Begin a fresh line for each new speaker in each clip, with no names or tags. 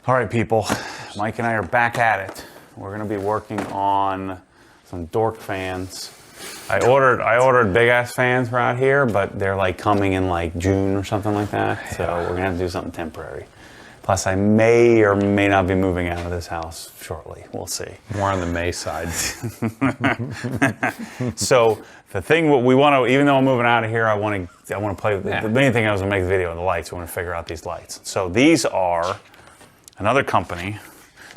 All right, people, Mike and I are back at it. We're going to be working on some dork fans. I ordered big ass fans for out here, but they're like coming in like June or something like that. So we're gonna have to do something temporary. Plus, I may or may not be moving out of this house shortly. We'll see.
More on the May side.
So the thing what we want to, even though I'm moving out of here, I want to play. The main thing I was gonna make the video on the lights. I want to figure out these lights. So these are another company.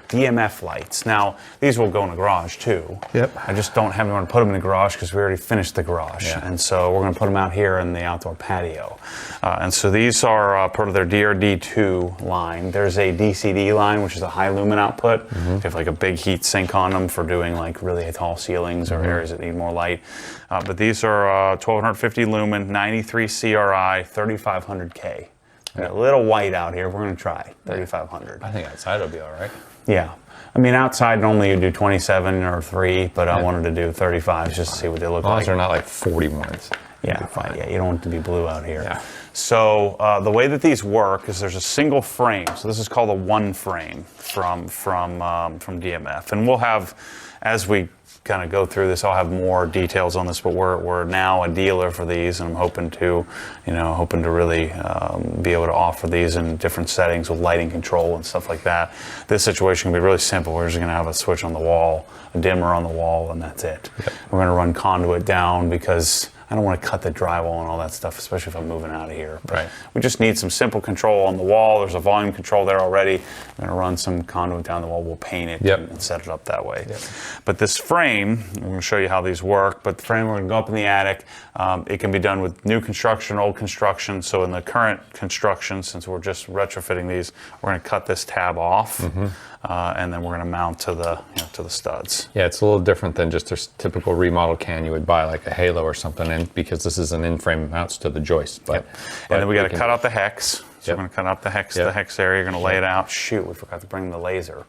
DMF lights. Now, these will go in the garage too.
Yep.
I just don't have anyone to put them in the garage because we already finished the garage.
Yeah.
And so we're going to put them out here in the outdoor patio. And so these are part of their DRD2 line. There's a DCD line, which is a high lumen output. They have like a big heat sink on them for doing like really tall ceilings or areas that need more light. But these are 1250 lumen, 93 CRI, 3500K. A little white out here. We're going to try 3500.
I think outside it'll be all right.
Yeah. I mean, outside normally you do 27 or 3, but I wanted to do 35 just to see what they look
As long
like.
as they're not like 40 ones.
Yeah, fine. Yeah, you don't want it to be blue out here.
Yeah.
So the way that these work is there's a single frame. So this is called a one frame from DMF. And we'll have, as we kind of go through this, I'll have more details on this, but we're now a dealer for these, and I'm hoping to really be able to offer these in different settings with lighting control and stuff like that. This situation can be really simple. We're just going to have a switch on the wall, a dimmer on the wall, and that's it. Yep. We're going to run conduit down because I don't want to cut the drywall and all that stuff, especially if I'm moving out of here. But we just need some simple control on the wall. There's a volume control there already. I'm going to run some conduit down the wall. We'll paint it and set it up that way. Yep. But this frame, I'm going to show you how these work. But the frame, we're going to go up in the attic. It can be done with new construction, old construction. So in the current construction, since we're just retrofitting these, we're going to cut this tab off. And then we're going to mount to the studs.
Yeah, it's a little different than just a typical remodel can you would buy, like a Halo or something, and because this is an in-frame mounts to the joist. But
and then we got to cut out the hex. So we're going to cut out the hex area. You're going to lay it out. Shoot, we forgot to bring the laser.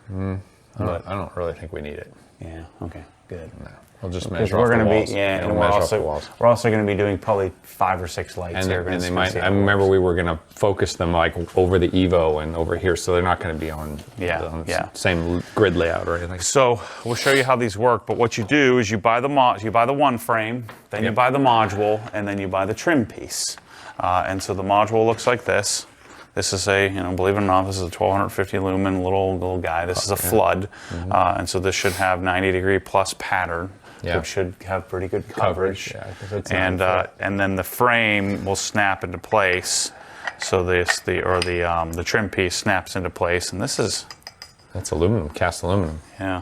I don't really think we need it.
Yeah. Okay. Good.
No. We'll just measure
off
the walls.
and we're also going to be doing probably 5 or 6 lights here.
And they might. I remember we were going to focus them like over the Evo and over here, so they're not going to be on the same grid layout or anything.
So we'll show you how these work. But what you do is you buy the one frame, then you buy the module, and then you buy the trim piece. And so the module looks like this. This is a, believe it or not, this is a 1250 lumen little guy. This is a flood, and so this should have 90-degree plus pattern. Which should have pretty good coverage. And then the frame will snap into place. So the trim piece snaps into place, and that's
aluminum, cast aluminum.
Yeah.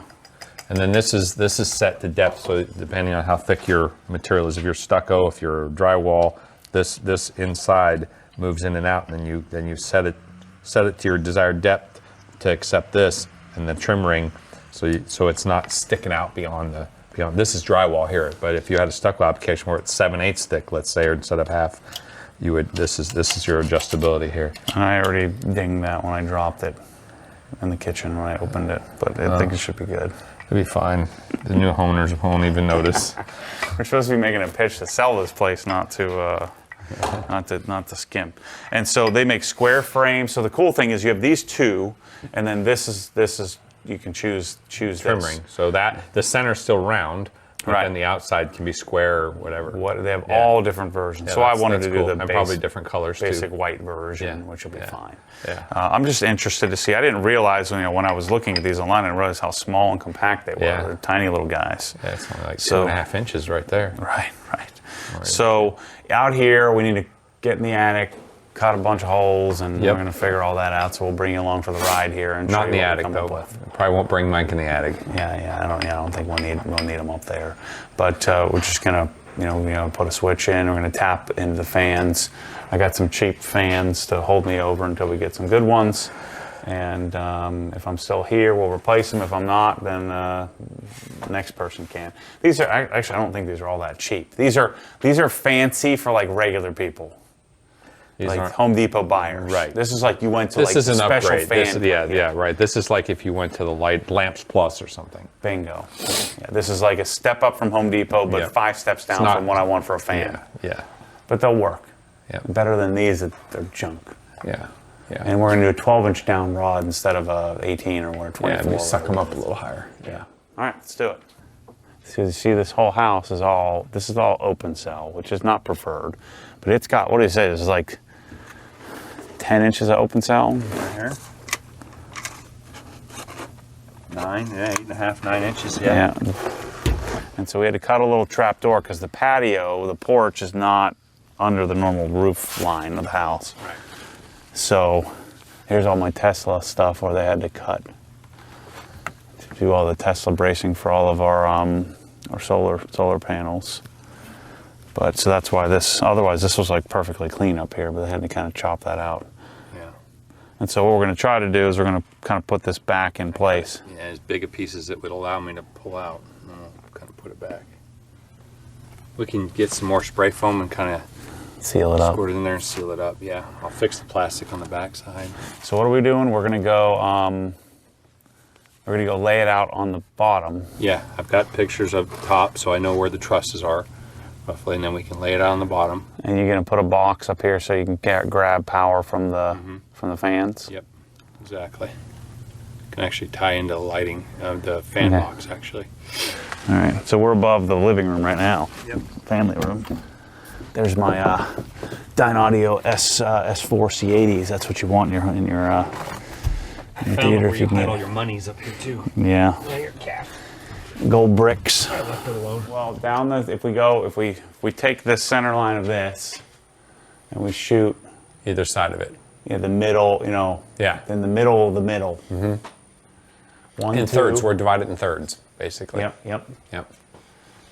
And then this is set to depth, so depending on how thick your material is, if you're stucco, if you're drywall, this inside moves in and out, and then you set it to your desired depth to accept this, and the trim ring, so it's not sticking out beyond the. This is drywall here, but if you had a stucco application where it's 7/8 thick, let's say, or instead of half, you would. This is your adjustability here.
I already dinged that when I dropped it in the kitchen when I opened it, but I think it should be good.
It'll be fine. The new owners won't even notice.
We're supposed to be making a pitch to sell this place, not to skimp. And so they make square frames. So the cool thing is you have these two, and then this is. You can choose
trim ring, so that the center's still round, but then the outside can be square or whatever.
They have all different versions. So I wanted to do the
probably different colors
basic
too.
White version, which will be fine.
Yeah.
I'm just interested to see. I didn't realize when I was looking at these online, I realized how small and compact they were.
Yeah.
They're tiny little guys.
Yeah, it's only like 2.5 inches right there.
Right. So out here, we need to get in the attic, cut a bunch of holes, and we're going to figure all that out. So we'll bring you along for the ride here. And
not in the attic though. Probably won't bring Mike in the attic.
I don't think we'll need them up there. But we're just gonna put a switch in. We're gonna tap into the fans. I got some cheap fans to hold me over until we get some good ones. And if I'm still here, we'll replace them. If I'm not, then the next person can. These are actually, I don't think these are all that cheap. These are fancy for like regular people. Like Home Depot buyers.
Right.
This is like you went to
this is an
special
upgrade.
fan.
Right. This is like if you went to the Lamps Plus or something.
Bingo. Yeah, this is like a step up from Home Depot, but 5 steps down from what I want for a fan.
Yeah.
But they'll work.
Yeah.
Better than these, they're junk.
Yeah. Yeah.
And we're gonna do a 12-inch down rod instead of a 18 or whatever, 24.
Yeah, just suck them up a little higher.
Yeah. All right, let's do it. So you see this whole house is all, this is all open cell, which is not preferred, but it's got, what do you say, this is like 10 inches of open cell?
Right here. 8.5, 9 inches, yeah.
And so we had to cut a little trap door because the patio, the porch is not under the normal roof line of the house.
Right.
So here's all my Tesla stuff where they had to cut to do all the Tesla bracing for all of our solar panels. But so that's why this, otherwise this was like perfectly clean up here, but they had to kind of chop that out.
Yeah.
And so what we're going to try to do is we're going to kind of put this back in place.
Yeah, as big a piece as it would allow me to pull out. And I'll kind of put it back. We can get some more spray foam and kind of
Seal it up.
squirt it in there and seal it up. Yeah, I'll fix the plastic on the back side.
So what are we doing? We're going to go lay it out on the bottom.
Yeah, I've got pictures of the top, so I know where the trusses are roughly, and then we can lay it out on the bottom.
And you're going to put a box up here so you can grab power from the fans.
Yep, exactly. Can actually tie into the lighting of the fan
Okay.
box actually.
All right. So we're above the living room right now.
Yep.
Family room. There's my Dynaudio S4 C80s. That's what you want in your theater if you can get
all
it.
your monies up here too.
Yeah.
Yeah, your cat.
Gold bricks.
I left it alone.
Well, down the if we take this center line of this and we shoot
Either side of it.
the middle,
Yeah.
in the middle of the middle. Mm-hmm. One,
In
two.
thirds, we're divided in thirds, basically.
Yep.
Yep.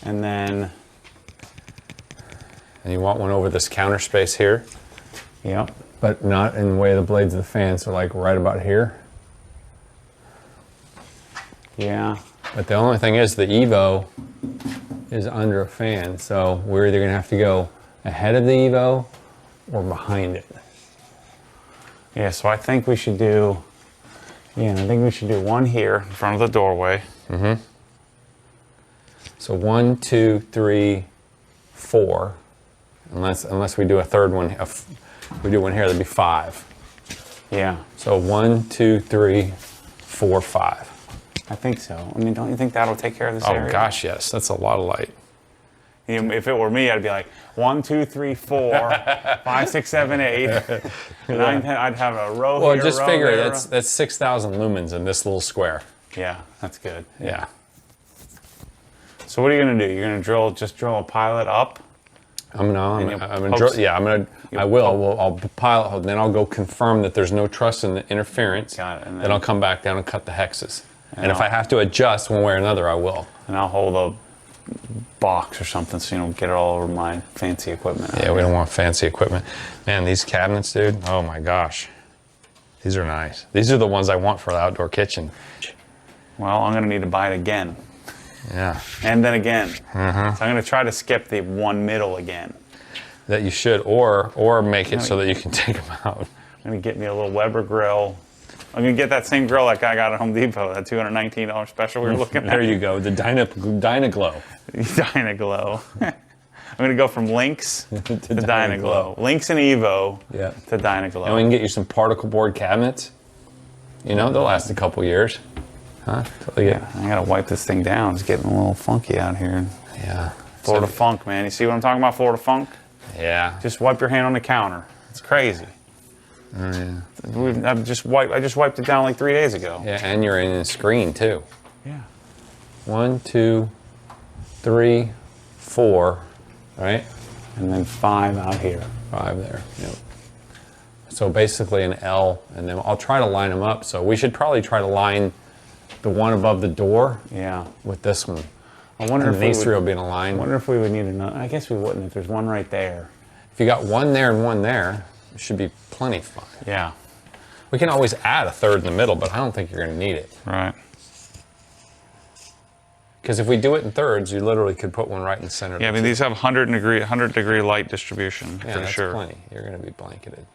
And then
And you want one over this counter space here,
yep.
but not in the way the blades of the fan, so like right about here.
Yeah.
But the only thing is the Evo is under a fan, so we're either gonna have to go ahead of the Evo or behind it.
Yeah, so I think we should do one here in front of the doorway.
So 1, 2, 3, 4. Unless we do a third one, if we do one here, that'd be 5.
Yeah,
So 1, 2, 3, 4, 5.
I think so. I mean, don't you think that'll take care of this
Oh
area?
gosh, yes, that's a lot of light.
If it were me, I'd be like 1, 2, 3, 4, 5, 6, 7, 8, 9, 10. I'd have a row
Well,
here,
just
row
figure
there.
that's 6,000 lumens in this little square.
Yeah, that's good.
Yeah.
So what are you gonna do? You're gonna drill a pilot up?
I'm
you'll
gonna
poke-
drill. Yeah, I'll pilot, then I'll go confirm that there's no truss in the interference.
Got it, and
Then
then-
I'll come back down and cut the hexes. And if
I'll-
I have to adjust one way or another, I will.
And I'll hold a box or something so you don't get it all over my fancy equipment.
Yeah, we don't want fancy equipment. Man, these cabinets, dude. Oh my gosh, these are nice. These are the ones I want for the outdoor kitchen.
Well, I'm gonna need to buy it again.
Yeah,
And then again. So I'm gonna try to skip the one middle again.
that you should, or make it so that you can take them out.
I'm gonna get me a little Weber grill. I'm gonna get that same grill that guy got at Home Depot, that $219 special we were looking at.
There you go, the Dynaglow.
Dynaglow. I'm gonna go from Lynx to Dynaglow. Lynx and Evo
Yeah.
to Dynaglow.
And we can get you some particle board cabinets. You know, they'll last a couple years. Huh? Totally get.
I gotta wipe this thing down. It's getting a little funky out here.
Yeah.
Florida funk, man. You see what I'm talking about, Florida funk?
Yeah.
Just wipe your hand on the counter. It's crazy.
Oh, yeah.
I just wiped it down like 3 days ago.
Yeah, and you're in the screen too.
Yeah.
1, 2, 3, 4, right?
And then 5 out here.
5 there. Yep. So basically an L, and then I'll try to line them up. So we should probably try to line the one above the door
Yeah.
with this one.
I wonder
And
if
these
we
three
would,
will be in a line.
I wonder if we would need another. I guess we wouldn't if there's one right there.
If you got one there and one there, it should be plenty fine.
Yeah.
We can always add a third in the middle, but I don't think you're going to need it.
Right.
Because if we do it in thirds, you literally could put one right in the center. of
Yeah, I
the
mean
two.
these have 100 degree light distribution
Yeah,
for
that's
sure.
plenty. You're going to be blanketed.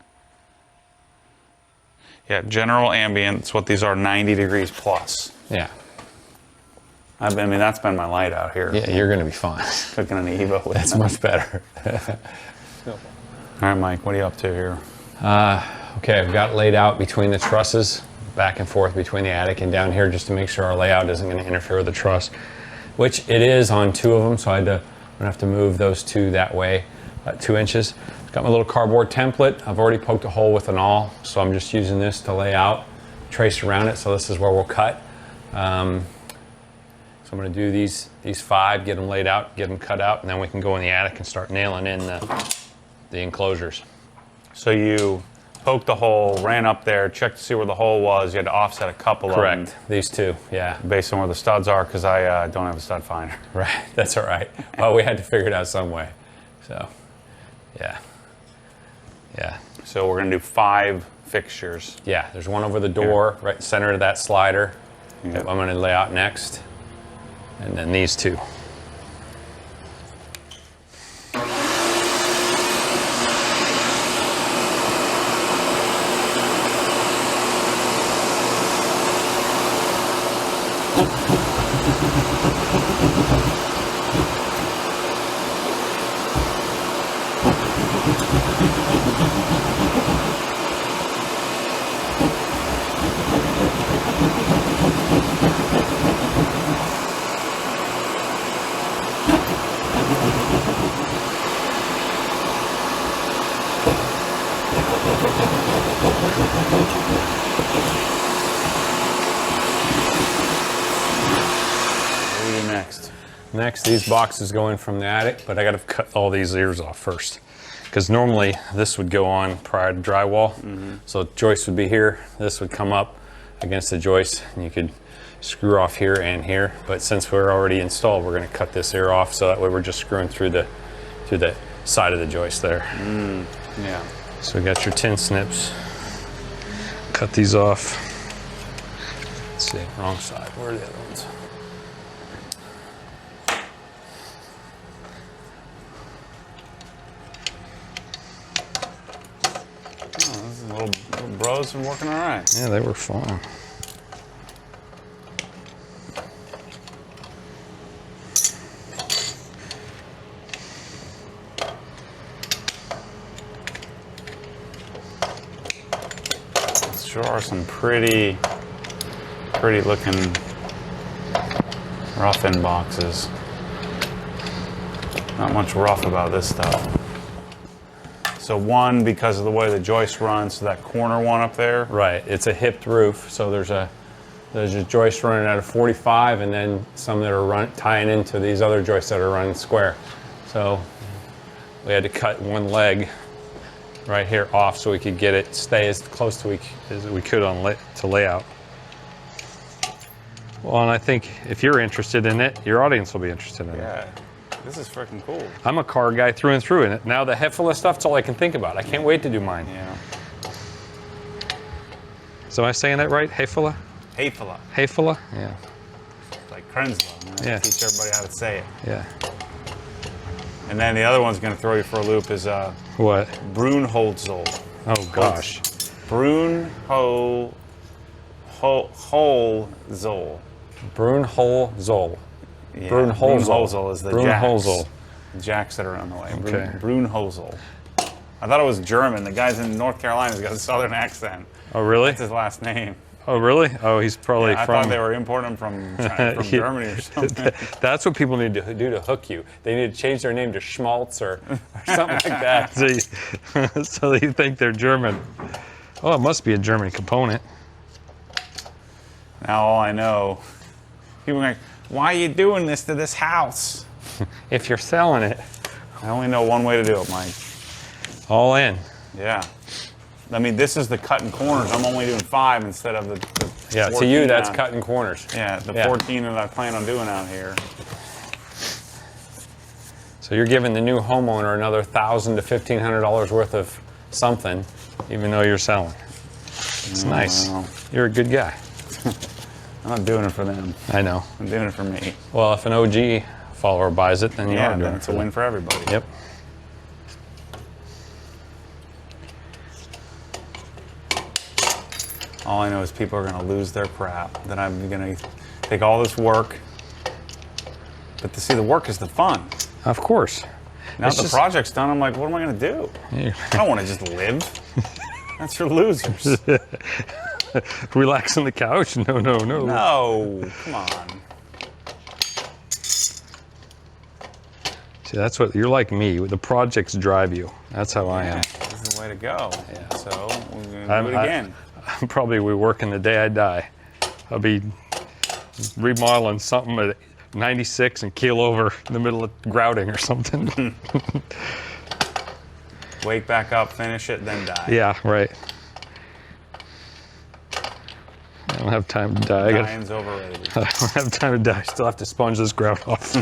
Yeah, general ambient. That's what these are. 90 degrees plus.
Yeah.
I mean, that's been my light out here.
Yeah, you're going to be fine.
Cooking an Evo with
That's
it.
much better.
All right, Mike. What are you up to here?
Okay, I've got it laid out between the trusses, back and forth between the attic and down here, just to make sure our layout isn't going to interfere with the truss, which it is on 2 of them, so I'm going to have to move those 2 that way, 2 inches. Got my little cardboard template. I've already poked a hole with an awl, so I'm just using this to lay out, trace around it, so this is where we'll cut. So I'm going to do these 5, get them laid out, get them cut out, and then we can go in the attic and start nailing in the enclosures.
So you poked the hole, ran up there, checked to see where the hole was. You had to offset a couple of them.
Correct. These 2, yeah.
Based on where the studs are, because I don't have a stud finder.
Right, that's all right. Well, we had to figure it out some way. So, yeah. Yeah.
So we're going to do 5 fixtures.
Yeah, there's one over the door, right in the center of that slider.
Yeah.
That I'm going to lay out next. And then these 2.
What do we do next?
Next, these boxes go in from the attic, but I got to cut all these ears off first. Because normally this would go on prior to drywall. So joist would be here, this would come up against the joist, and you could screw off here and here. But since we're already installed, we're going to cut this ear off, so that way we're just screwing through the side of the joist there.
Yeah.
So we got your tin snips. Cut these off. Let's see, wrong side. Where are the other ones?
Little bros are working all right.
Yeah, they were fun.
Sure are some pretty looking rough end boxes. Not much rough about this stuff. So one, because of the way the joist runs, so that corner one up there.
Right, it's a hipped roof, so there's a joist running at a 45, and then some that are tying into these other joists that are running square. So we had to cut one leg right here off so we could get it stay as close to as we could on to layout. Well, and I think if you're interested in it, your audience will be interested in it.
Yeah, this is freaking cool.
I'm a car guy through and through, and now the Hefele stuff's all I can think about. I can't wait to do mine.
Yeah.
So am I saying that right? Hefele?
Hefele.
Hefele? Yeah.
Like Krenslow.
Yeah.
Teach everybody how to say it.
Yeah.
And then the other one's going to throw you for a loop is
What?
Brunholzel.
Oh gosh.
Brunholzel.
Brunholzel.
Yeah,
Brunholzel.
Brunholzel is the
Brunholzel.
jacks that are on the way.
Okay.
Brunholzel. I thought it was German. The guy's in North Carolina. He's got a southern accent.
Oh really?
That's his last name.
Oh really? Oh, he's probably
I
from.
thought they were importing him from Germany or something.
That's what people need to do to hook you. They need to change their name to Schmaltz or something like that.
So you think they're German. Oh, it must be a German component.
Now all I know, people are like, why are you doing this to this house?
If you're selling it,
I only know one way to do it, Mike.
all in.
Yeah. I mean, this is the cutting corners. I'm only doing 5 instead of the
Yeah,
14
to you that's
now.
cutting corners.
Yeah, the
Yeah.
14 that I plan on doing out here.
So you're giving the new homeowner another $1,000 to $1,500 worth of something, even though you're selling. It's nice.
Well,
You're a good guy.
I'm not doing it for them.
I know.
I'm doing it for me.
Well, if an OG follower buys it, then you
Yeah,
are doing
then
it
it's
for
a
them.
win for everybody.
Yep.
All I know is people are going to lose their crap. That I'm going to take all this work. But to see the work is the fun.
Of course.
Now
It's
that the
just-
project's done, I'm like, what am I going to do?
Yeah.
I don't want to just live. That's for losers.
Relax on the couch? No, no, no.
No, come on.
See, that's what you're like me. The projects drive you. That's how I
Yeah,
am.
this is the way to go.
Yeah.
So we're gonna do it again.
I'm probably be working the day I die. I'll be remodeling something at 96 and keel over in the middle of grouting or something.
Wake back up, finish it, then die.
Yeah, right. I don't have time to die.
Dying's overrated.
I don't have time to die. I still have to sponge this grout off.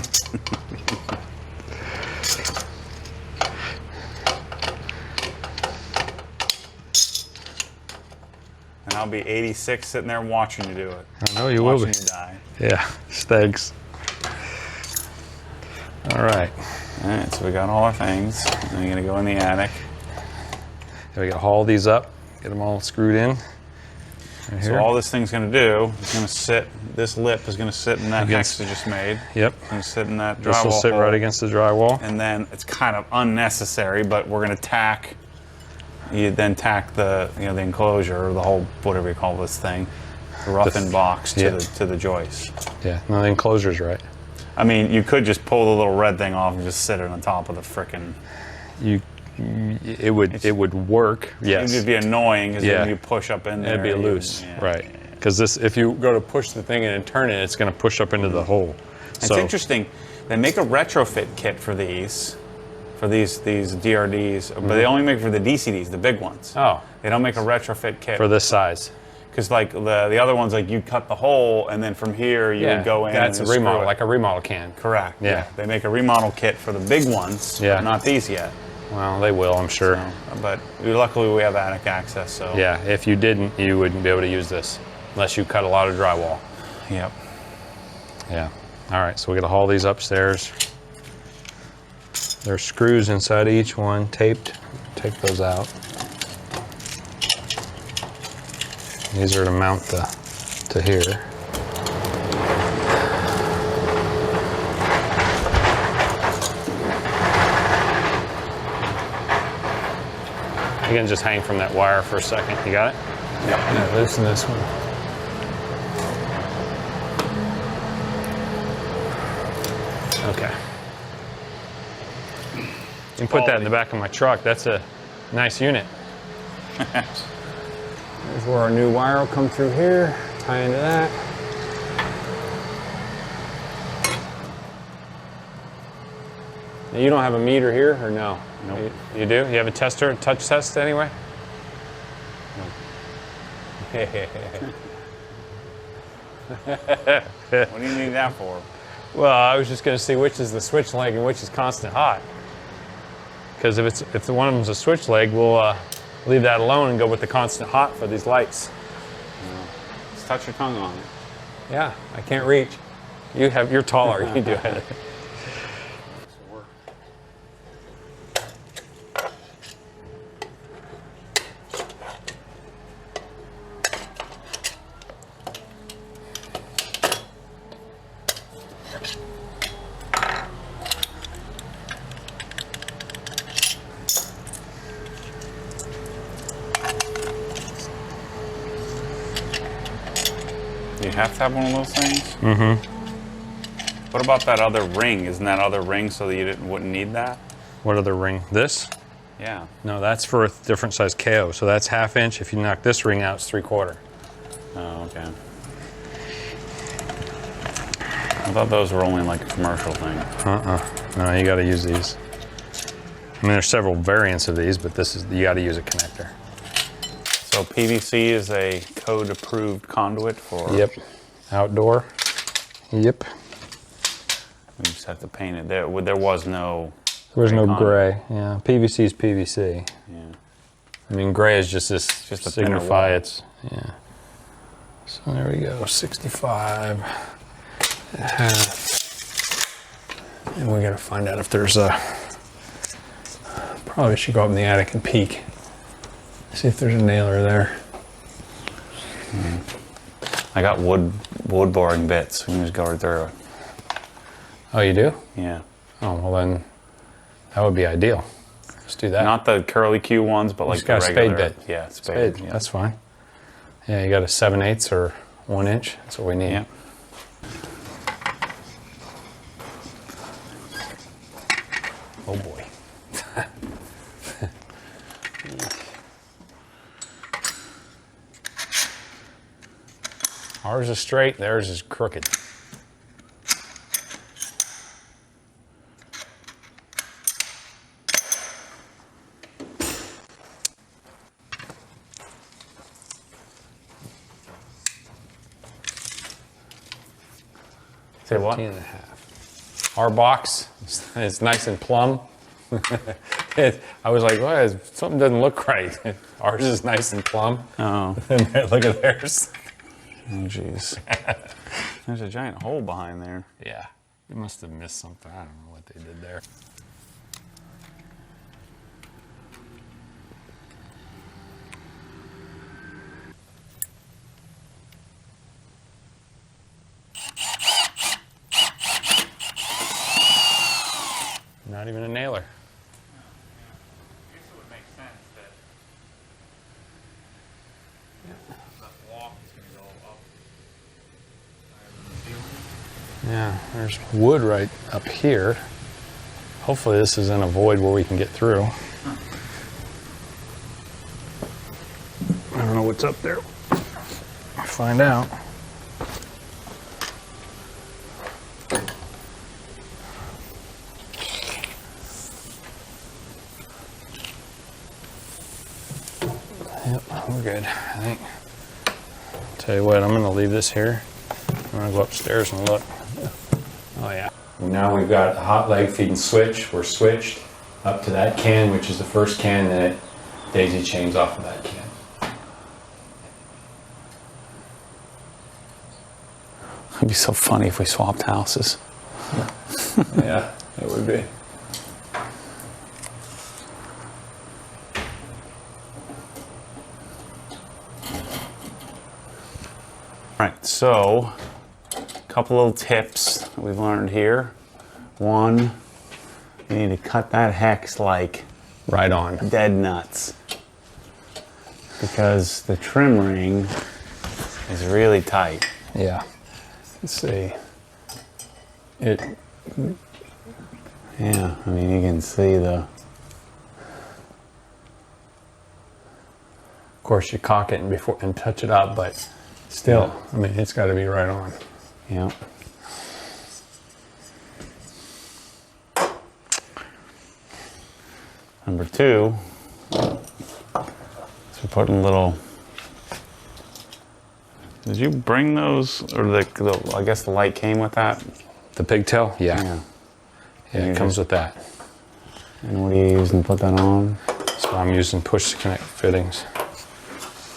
And I'll be 86 sitting there watching you do it.
I know you will be.
Watching you die.
Yeah, thanks. All right.
All right, so we got all our things. Now you're gonna go in the attic.
We gotta haul these up, get them all screwed in. Right
So
here.
all this thing's gonna do is gonna sit, this lip is gonna sit in that
Against-
hex we just made.
Yep.
It's gonna sit in that
This will
drywall
sit
hole.
right against the drywall.
And then it's kind of unnecessary, but we're gonna tack, you then tack the, you know, the enclosure, or the whole, whatever you call this thing, the rough-in box
yeah.
to the joist.
Yeah, no, the enclosure's right.
I mean, you could just pull the little red thing off and just sit it on top of the frickin'.
It would work. Yes.
It'd be annoying because
Yeah.
then you push up in there.
It'd be loose,
yeah.
right? Because this, if you go to push the thing in and turn it, it's going to push up into the hole.
It's interesting. They make a retrofit kit for these DRDs, but they only make it for the DCDs, the big ones.
Oh,
They don't make a retrofit kit
for this size.
because like the other ones, like you cut the hole and then from here you would go in.
That's
and
a remodel,
screw it.
like a remodel can.
Correct.
Yeah.
They make a remodel kit for the big ones.
Yeah.
But not these yet.
Well, they will, I'm sure.
So, but luckily we have attic access. So.
Yeah, if you didn't, you wouldn't be able to use this unless you cut a lot of drywall.
Yep.
Yeah. All right, so we got to haul these upstairs. There's screws inside each one, taped. Take those out. These are to mount to here. You can just hang from that wire for a second. You got it?
Yeah, loosen this one.
Okay. You can put that in the back of my truck. That's a nice unit.
Here's where our new wire will come through here, tie into that. Now, you don't have a meter here, or no?
Nope.
You do? You have a tester, touch test anyway?
What do you need that for?
Well, I was just going to see which is the switch leg and which is constant hot. Because if the one of them's a switch leg, we'll leave that alone and go with the constant hot for these lights.
Just touch your tongue on it.
Yeah, I can't reach. You're taller. You can do it.
Do you have to have one of those things? Mm-hmm. What about that other ring? Isn't that other ring so that you wouldn't need that?
What other ring? This?
Yeah.
No, that's for a different size KO. So that's 1/2 inch. If you knock this ring out, it's 3/4.
Oh, okay. I thought those were only like a commercial thing.
No, you got to use these. I mean, there's several variants of these, but you got to use a connector.
So PVC is a code-approved conduit for.
Yep. Outdoor. Yep.
We just have to paint it. There was no.
There was no
conduit.
gray. Yeah. PVC is PVC.
Yeah.
I mean, gray is just this.
Just a thinner
signify
wall.
it's. Yeah. So there we go. 65.
And we got to find out if there's a. Probably should go up in the attic and peek. See if there's a nailer there.
I got wood boring bits. We can just go right through it.
Oh, you do?
Yeah.
Oh, well then, that would be ideal. Let's do that.
Not the curly Q ones, but like
Just got
the
a spade
regular.
bit.
Yeah, spade.
Spade.
Yeah.
That's fine. Yeah, you got a 7/8 or 1 inch. That's what we need.
Yeah.
Oh boy. Ours is straight, theirs is crooked.
Say what?
13.5. Our box is nice and plumb. I was like, well, something doesn't look right. Ours is nice and plumb.
Oh.
Look at theirs.
Oh, jeez. There's a giant hole behind there.
Yeah, they must have missed something. I don't know what they did there. Not even a nailer.
I guess it would make sense that the walk is going to go up.
Yeah, there's wood right up here. Hopefully this is in a void where we can get through. I don't know what's up there. I'll find out. Yep, we're good, I think. Tell you what, I'm gonna leave this here. I'm gonna go upstairs and look. Oh yeah. Now we've got a hot leg feed and switch. We're switched up to that can, which is the first can, and it daisy chains off of that can.
It'd be so funny if we swapped houses.
Yeah, it would be.
All right, so a couple little tips that we've learned here. One, you need to cut that hex like
Right on.
dead nuts because the trim ring is really tight.
Yeah. Let's see. It.
Yeah, I mean, you can see the...
Of course, you cock it and touch it up, but still, I mean, it's got to be right on.
Yeah. Number two, so we're putting little... Did you bring those, or I guess the light came with that?
The pigtail? Yeah.
Yeah.
Yeah,
You
it comes
just-
with that.
And what are you using to put that on?
So I'm using push to connect fittings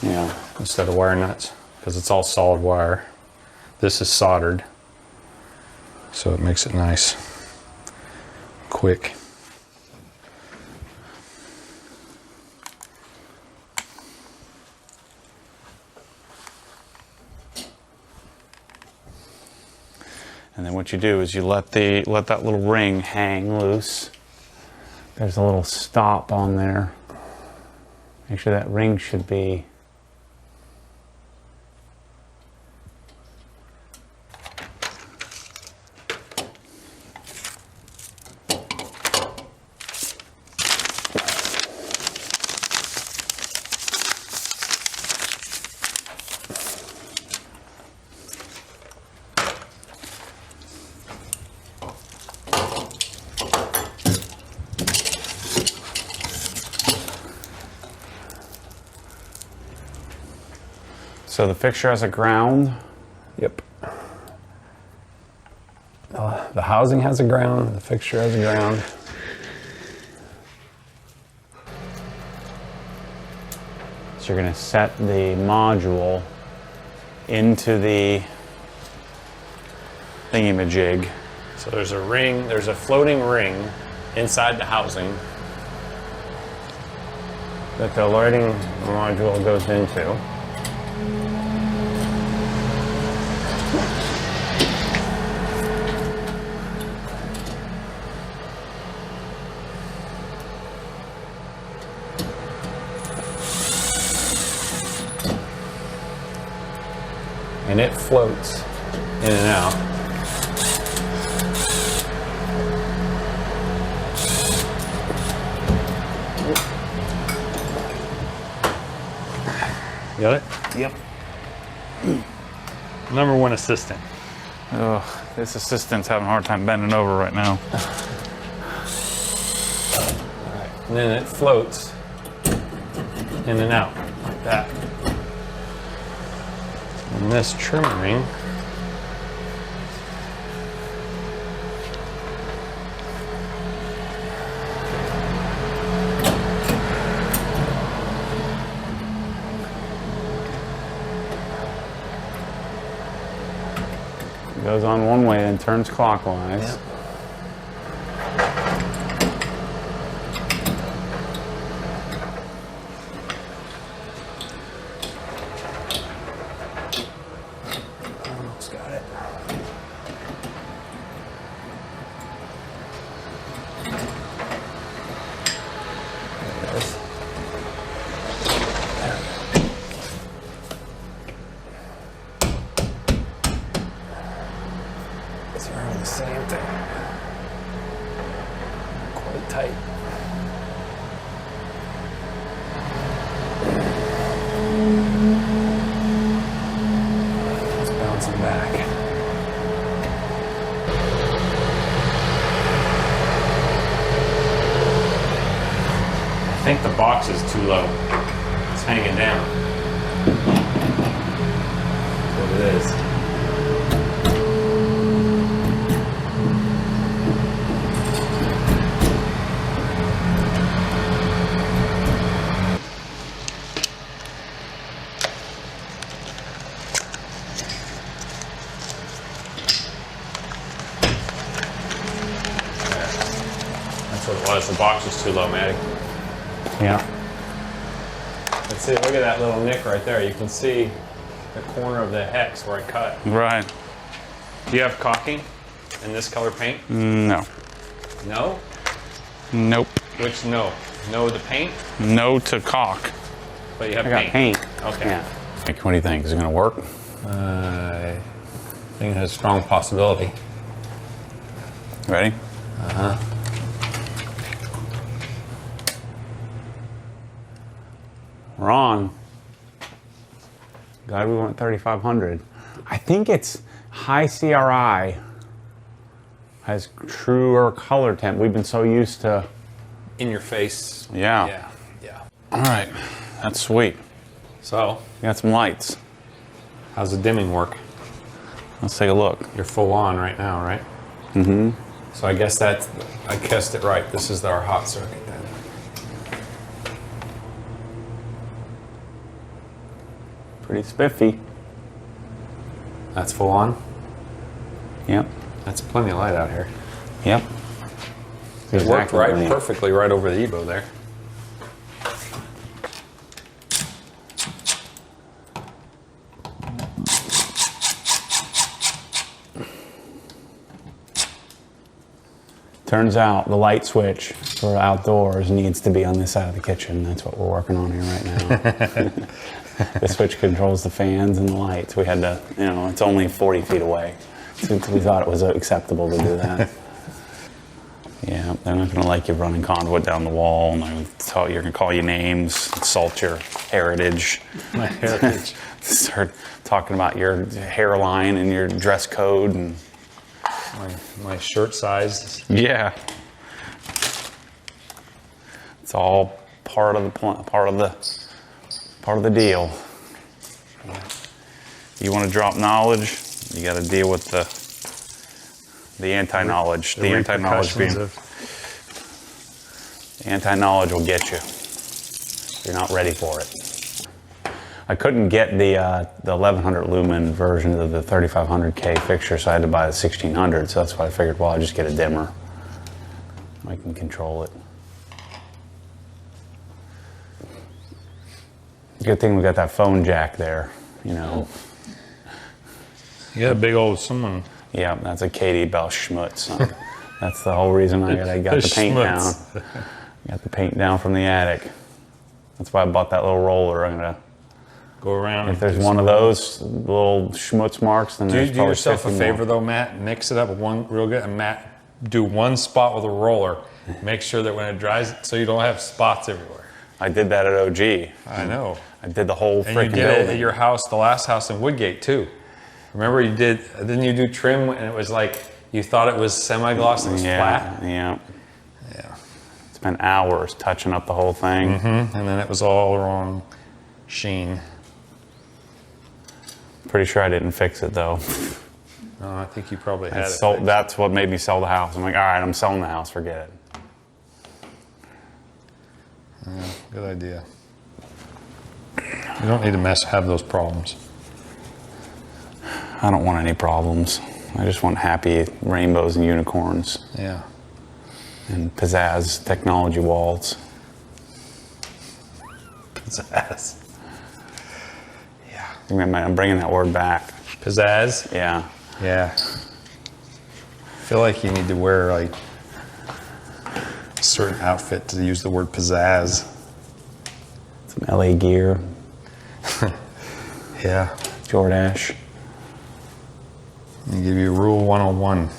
Yeah.
instead of wire nuts because it's all solid wire. This is soldered, so it makes it nice, quick.
And then what you do is you let that little ring hang loose. There's a little stop on there. Make sure that ring should be so the fixture has a ground.
Yep. The housing has a ground, the fixture has a ground.
So you're going to set the module into the thingamajig.
So there's a ring, there's a floating ring inside the housing that the lighting module goes into. and it floats in and out. Got it?
Yep.
Number one assistant.
Oh, this assistant's having a hard time bending over right now.
And then it floats in and out like that. And this trim ring goes on one way and turns clockwise.
Yep.
Almost got it. There it is. It's really the same thing. Quite tight. It's bouncing back. I think the box is too low. It's hanging down. That's what it is. That's what it was. The box was too low, Maddie.
Yeah.
Let's see, look at that little nick right there. You can see the corner of the hex where I cut.
Right.
Do you have caulking in this color paint?
No.
No?
Nope.
Which no? No the paint?
No to caulk.
But you have
I got paint.
Okay.
Yeah. What do you think? Is it going to work?
I think it has a strong possibility.
Ready? We're on. Glad we went 3500. I think it's high CRI has truer color temp. We've been so used to.
In your face.
Yeah.
Yeah. Yeah.
All right. That's sweet.
So,
We got some lights.
how's the dimming work?
Let's take a look.
You're full on right now, right? Mm-hmm. So I guess I guessed it right. This is our hot circuit then.
Pretty spiffy.
That's full on.
Yep.
That's plenty of light out here.
Yep.
It worked right perfectly right over the Evo there.
Turns out the light switch for outdoors needs to be on this side of the kitchen. That's what we're working on here right now. The switch controls the fans and the lights. We had to, it's only 40 feet away. Since we thought it was acceptable to do that. Yeah, they're not going to like you running conduit down the wall, and you're going to call you names, insult your heritage.
My heritage.
Start talking about your hairline and your dress code and.
My shirt size.
Yeah. It's all part of the deal. You want to drop knowledge, you got to deal with the anti-knowledge. The anti-knowledge being the anti-knowledge will get you. You're not ready for it. I couldn't get the 1100 lumen version of the 3500K fixture, so I had to buy the 1600. So that's why I figured, well, I'll just get a dimmer. I can control it. Good thing we got that phone jack there,
You got a big old someone.
Yeah, that's a Katie Bell Schmutz. That's the whole reason I got the paint down. Got the paint down from the attic. That's why I bought that little roller. I'm gonna
Go around.
If there's one of those little schmutz marks, then there's
Do
probably
yourself a
50
favor
more.
though, Matt. Mix it up one real good, and Matt, do one spot with a roller. Make sure that when it dries, so you don't have spots everywhere.
I did that at OG.
I know.
I did the whole
And you
freaking
did it
building.
at your house, the last house in Woodgate too. Remember didn't you do trim and it was like, you thought it was semi-gloss and it was flat?
Yeah.
Yeah.
Spent hours touching up the whole thing.
And then it was all wrong sheen.
Pretty sure I didn't fix it though.
No, I think you probably had it.
That's what made me sell the house. I'm like, all right, I'm selling the house. Forget it.
Good idea. You don't need to have those problems.
I don't want any problems. I just want happy rainbows and unicorns
Yeah.
and pizzazz technology walls.
Pizzazz. Yeah.
I'm bringing that word back.
Pizzazz?
Yeah.
Yeah. I feel like you need to wear like a certain outfit to use the word pizzazz.
Some LA gear,
Yeah.
Jordache.
I'll give you rule 101.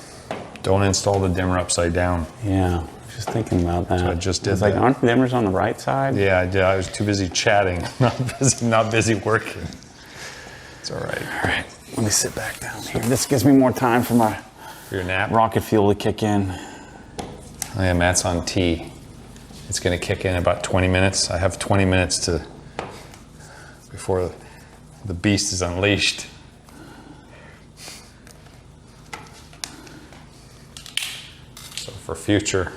Don't install the dimmer upside down.
Yeah. I was just thinking about that.
So I just did
It's like,
that.
aren't the dimmers on the right side?
Yeah, I did. I was too busy chatting, not busy working. It's all right.
All right. Let me sit back down here. This gives me more time for my
For your nap?
rocket fuel to kick in.
Oh yeah, Matt's on T. It's gonna kick in about 20 minutes. I have 20 minutes before the beast is unleashed. So for future,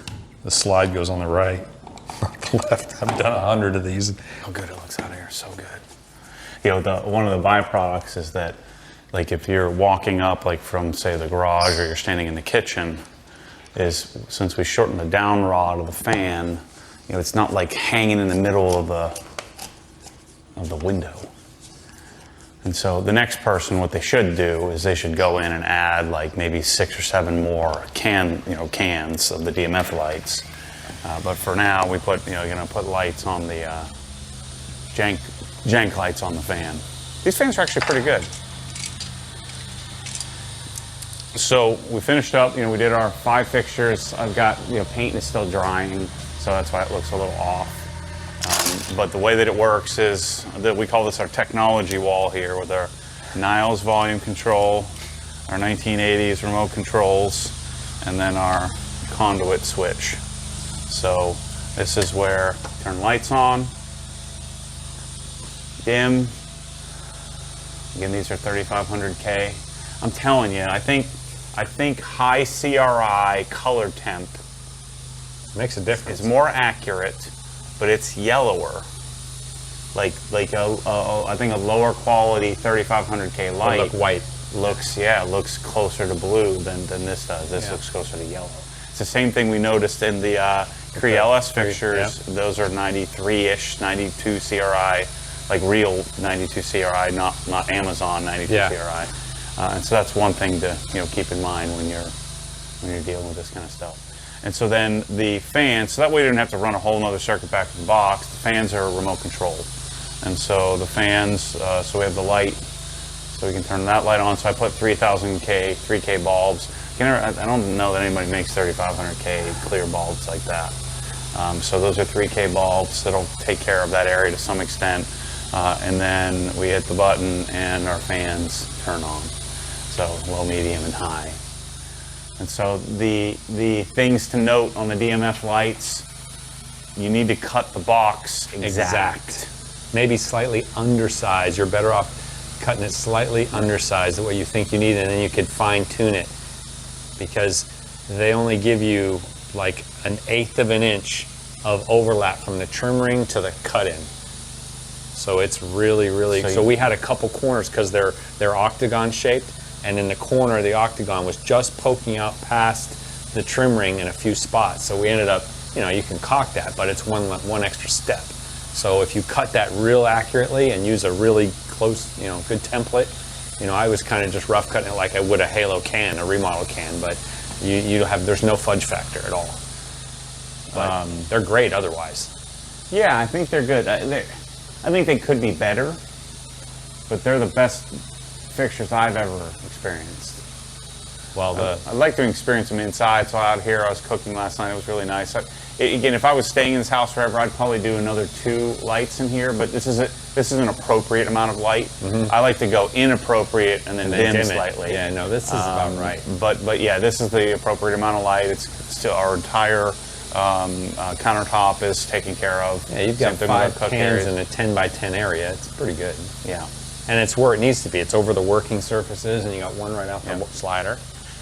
the slide goes on the right, not the left. I've done 100 of these.
How good it looks out of here. So good. You know, one of the byproducts is that, like, if you're walking up, like, from, say, the garage or you're standing in the kitchen, is since we shortened the down rod of the fan, you know, it's not like hanging in the middle of the window. And so the next person, what they should do is they should go in and add like maybe 6 or 7 more cans of the DMF lights. But for now, we put, gonna put lights on the jank lights on the fan. These fans are actually pretty good. So we finished up, we did our 5 fixtures. I've got, paint is still drying, so that's why it looks a little off. But the way that it works is that we call this our technology wall here with our Niles volume control, our 1980s remote controls, and then our conduit switch. So this is where turn lights on, dim. Again, these are 3500K. I'm telling you, I think high CRI color temp
Makes a difference.
is more accurate, but it's yellower. Like I think a lower quality 3500K light
Look white.
looks closer to blue than this does. This looks closer to yellow. It's the same thing we noticed in the Cree LS fixtures.
Yeah.
Those are 93-ish, 92 CRI, like real 92 CRI, not Amazon 92
Yeah.
CRI. And so that's one thing to keep in mind when you're dealing with this kind of stuff. And so then the fans, so that way you didn't have to run a whole nother circuit back to the box. The fans are remote controlled. And so the fans, so we have the light, so we can turn that light on. So I put 3000K, 3K bulbs. I don't know that anybody makes 3500K clear bulbs like that. So those are 3K bulbs that'll take care of that area to some extent. And then we hit the button and our fans turn on. So low, medium, and high. And so the things to note on the DMF lights, you need to cut the box exact.
Maybe slightly undersized. You're better off cutting it slightly undersized the way you think you need it, and then you could fine tune it, because they only give you like 1/8 of an inch of overlap from the trim ring to the cut in. So it's really, so we had a couple corners because they're octagon shaped, and in the corner of the octagon was just poking out past the trim ring in a few spots. So we ended up, you can caulk that, but it's one extra step. So if you cut that real accurately and use a really close, good template, I was kind of just rough cutting it like I would a Halo can, a remodel can, but there's no fudge factor at all. But they're great otherwise.
Yeah, I think they're good. I think they could be better. but they're the best fixtures I've ever experienced.
Well,
I'd like to experience them inside. So out here, I was cooking last night. It was really nice. Again, if I was staying in this house forever, I'd probably do another 2 lights in here. But this is an appropriate amount of light. I like to go inappropriate and then dim slightly.
Yeah, no, this is about right.
But yeah, this is the appropriate amount of light. It's still our entire countertop is taken care of.
Yeah, you've got
Same thing with
5
our cook
pans
area.
in a 10 by 10 area. It's pretty good.
Yeah.
And it's where it needs to be. It's over the working surfaces, and you got one right out the
Yeah.
slider.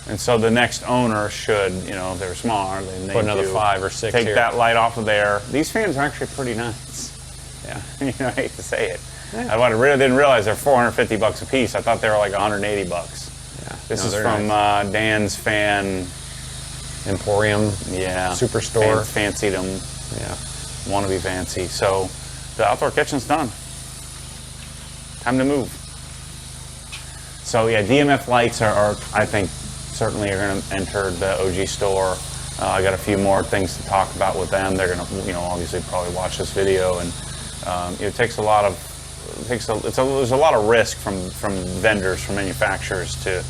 And so the next owner should, if they're smart, they
Put another 5 or 6
take
here.
that light off of there. These fans are actually pretty nice.
Yeah.
I hate to say it. I really didn't realize they're $450 a piece. I thought they were like $180.
Yeah.
This
No,
is
they're
from
nice.
Dan's Fan.
Emporium.
Yeah.
Superstore.
Fancied them.
Yeah.
Want to be fancy. So the outdoor kitchen's done. Time to move. So yeah, DMF lights are I think, certainly are going to enter the OG store. I got a few more things to talk about with them. They're going to, obviously probably watch this video, and it takes a lot of, there's a lot of risk from vendors, from manufacturers to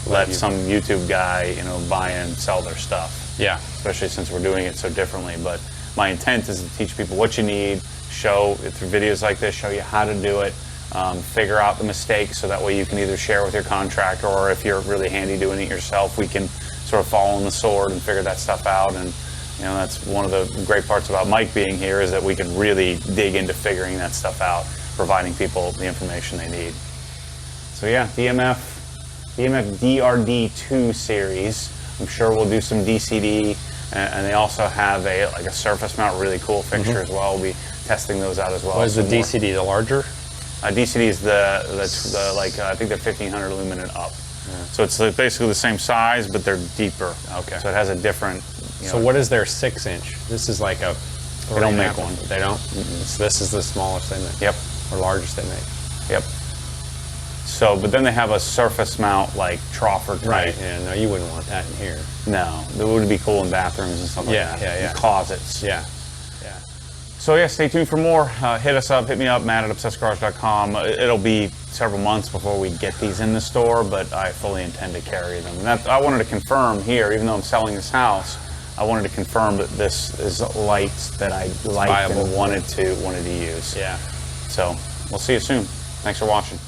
let some YouTube guy, buy and sell their stuff.
Yeah.
Especially since we're doing it so differently. But my intent is to teach people what you need, show through videos like this, show you how to do it. Figure out the mistakes so that way you can either share with your contractor, or if you're really handy doing it yourself, we can sort of fall on the sword and figure that stuff out. And that's one of the great parts about Mike being here, is that we can really dig into figuring that stuff out, providing people the information they need. So yeah, DMF DRD2 series. I'm sure we'll do some DCD, and they also have a surface mount, really cool fixture as well. We'll be testing those out as well.
What is the
Some more.
DCD? The larger?
DCD is the I think they're 1500 lumen and up. So it's basically the same size, but they're deeper.
Okay.
So it has a different.
So what is their 6-inch? This is like a.
They don't
3.5
make one.
They don't. So this is the smallest they make.
Yep.
Or largest they make.
Yep. So, but then they have a surface mount like troffer type.
Right. Yeah. No, you wouldn't want that in here.
No, that would be cool in bathrooms and stuff like
Yeah,
that.
yeah, yeah.
And closets.
Yeah. Yeah.
So yeah, stay tuned for more. Hit me up, Matt@obsessedgarage.com. It'll be several months before we get these in the store, but I fully intend to carry them. And I wanted to confirm here, even though I'm selling this house, I wanted to confirm that this is lights that I liked
viable.
and wanted to use.
Yeah.
So we'll see you soon. Thanks for watching.